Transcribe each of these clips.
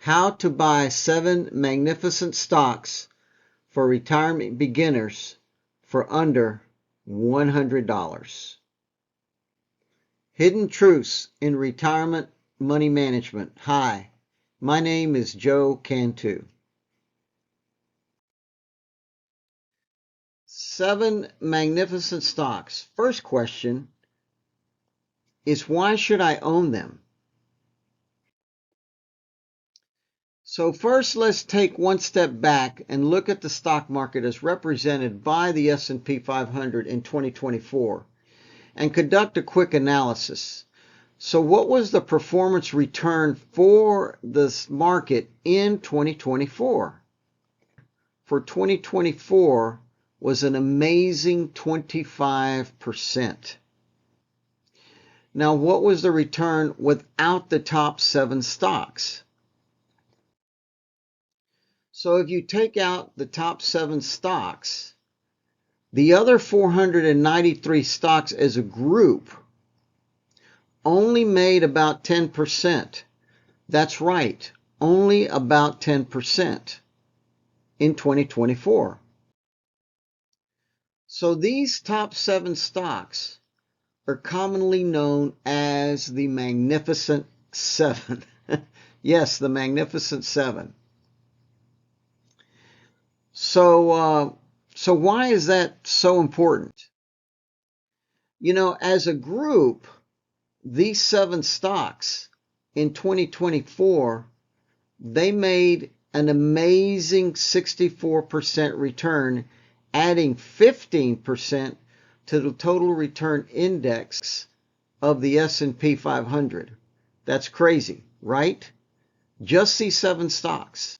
How to buy 7 magnificent stocks for retirement beginners for under $100. Hidden truths in retirement money management. Hi, my name is Joe Cantu. 7 magnificent stocks. First question is, why should I own them? So first, let's take one step back and look at the stock market as represented by the S&P 500 in 2024 and conduct a quick analysis. So what was the performance return for this market in 2024? For 2024 was an amazing 25%. Now, what was the return without the top 7 stocks? So if you take out the top 7 stocks, the other 493 stocks as a group only made about 10%. That's right, only about 10% in 2024. So these top 7 stocks are commonly known as the Magnificent Seven. Yes, the Magnificent Seven. So why is that so important? You know, as a group, these 7 stocks in 2024, they made an amazing 64% return, adding 15% to the total return index of the S&P 500. That's crazy, right? Just these 7 stocks.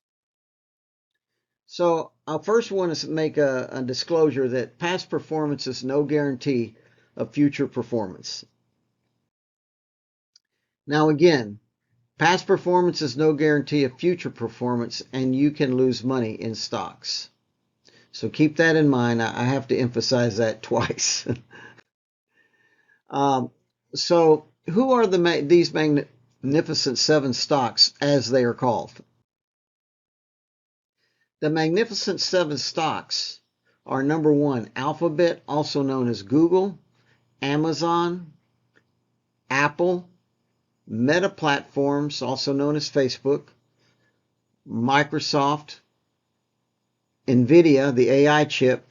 So I first want to make a disclosure that past performance is no guarantee of future performance. Now again, past performance is no guarantee of future performance, and you can lose money in stocks. So keep that in mind. I have to emphasize that twice. So who are these Magnificent 7 stocks, as they are called? The Magnificent 7 stocks are: number 1, Alphabet, also known as Google, Amazon, Apple, Meta Platforms, also known as Facebook, Microsoft, Nvidia, the AI chip,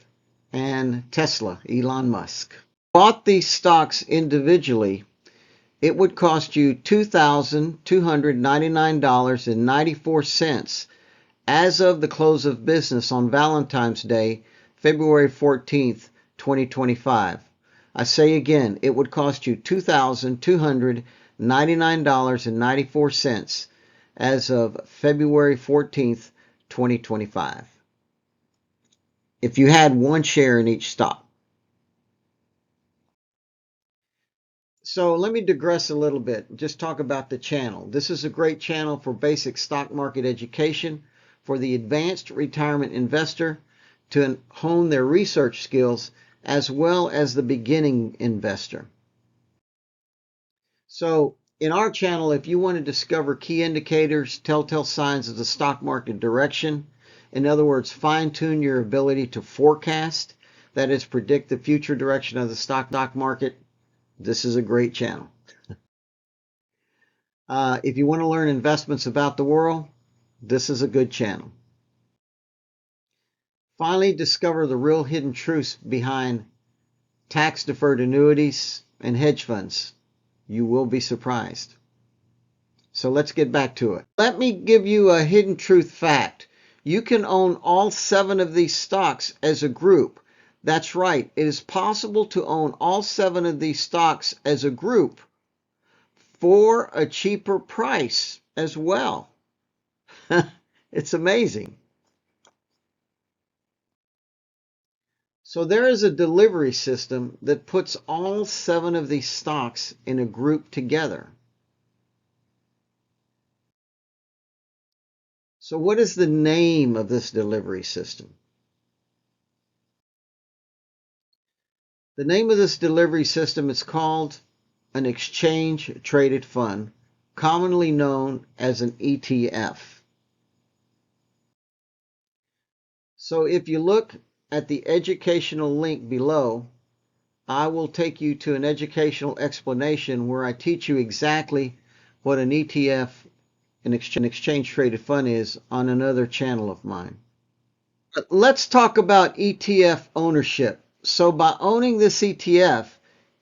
and Tesla, Elon Musk. If you bought these stocks individually, it would cost you $2,299.94 as of the close of business on Valentine's Day, February 14th, 2025. I say again, it would cost you $2,299.94 as of February 14th, 2025. If you had 1 share in each stock. So let me digress a little bit, just talk about the channel. This is a great channel for basic stock market education for the advanced retirement investor to hone their research skills, as well as the beginning investor. So in our channel, if you want to discover key indicators, telltale signs of the stock market direction, in other words, fine-tune your ability to forecast, that is, predict the future direction of the stock market, this is a great channel. If you want to learn investments about the world, this is a good channel. Finally, discover the real hidden truths behind tax-deferred annuities and hedge funds. You will be surprised. So let's get back to it. Let me give you a hidden truth fact. You can own all 7 of these stocks as a group. That's right. It is possible to own all 7 of these stocks as a group for a cheaper price as well. It's amazing. So there is a delivery system that puts all 7 of these stocks in a group together. So what is the name of this delivery system? The name of this delivery system is called an exchange traded fund, commonly known as an ETF. So if you look at the educational link below, I will take you to an educational explanation where I teach you exactly what an ETF, an exchange traded fund, is on another channel of mine. But let's talk about ETF ownership. So by owning this ETF,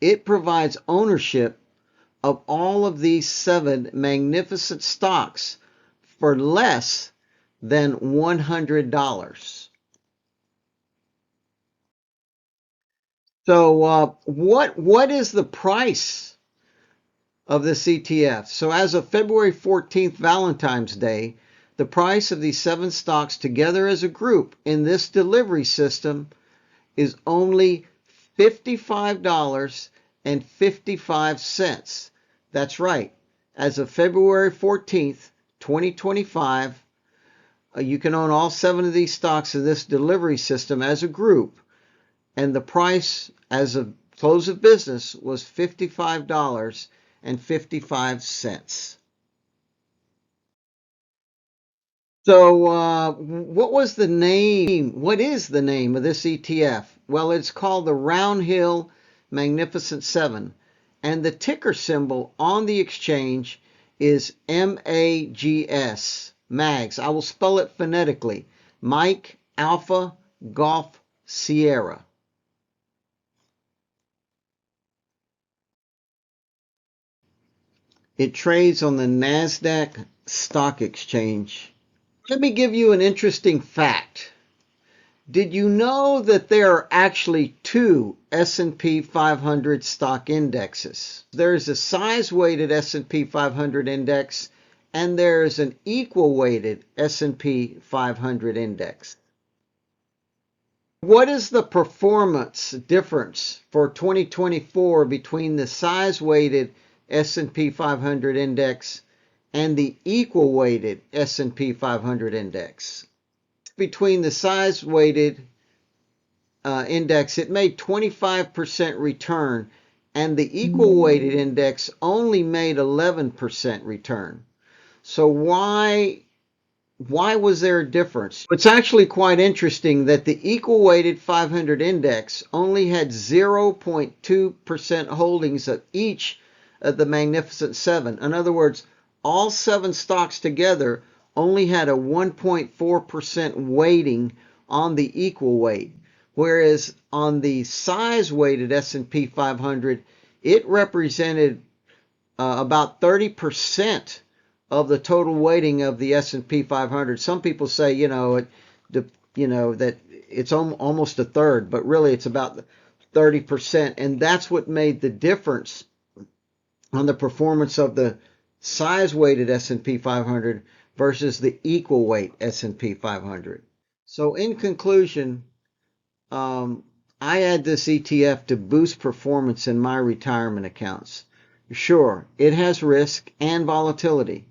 it provides ownership of all of these 7 magnificent stocks for less than $100. So what is the price of this ETF? So as of February 14th, Valentine's Day, the price of these 7 stocks together as a group in this delivery system is only $55.55. That's right. As of February 14th, 2025, you can own all 7 of these stocks in this delivery system as a group. And the price as of close of business was $55.55. So what was the name? What is the name of this ETF? Well, it's called the Roundhill Magnificent 7. And the ticker symbol on the exchange is MAGS, MAGS. I will spell it phonetically. Mike, Alpha, Golf, Sierra. It trades on the NASDAQ Stock Exchange. Let me give you an interesting fact. Did you know that there are actually 2 S&P 500 stock indexes? There's a size-weighted S&P 500 index, and there's an equal-weighted S&P 500 index. What is the performance difference for 2024 between the size-weighted S&P 500 index and the equal-weighted S&P 500 index? Between the size-weighted index, it made 25% return, and the equal-weighted index only made 11% return. So why was there a difference? It's actually quite interesting that the equal-weighted 500 index only had 0.2% holdings of each of the Magnificent 7. In other words, all 7 stocks together only had a 1.4% weighting on the equal weight, whereas on the size-weighted S&P 500, it represented about 30% of the total weighting of the S&P 500. Some people say, that it's almost a third, but really it's about 30%, and that's what made the difference on the performance of the size-weighted S&P 500 versus the equal weight S&P 500. So in conclusion, I add this ETF to boost performance in my retirement accounts. Sure, it has risk and volatility.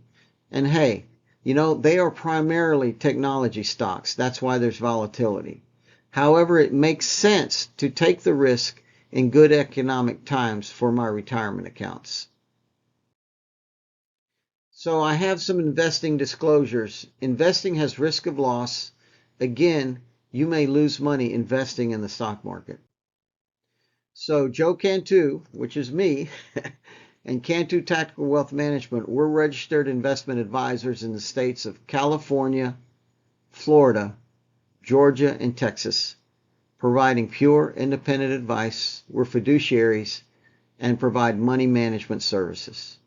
And hey, they are primarily technology stocks. That's why there's volatility. However, it makes sense to take the risk in good economic times for my retirement accounts. So I have some investing disclosures. Investing has risk of loss. Again, you may lose money investing in the stock market. So Joe Cantu, which is me, and Cantu Tactical Wealth Management, we're registered investment advisors in the states of California, Florida, Georgia, and Texas, providing pure independent advice. We're fiduciaries and provide money management services.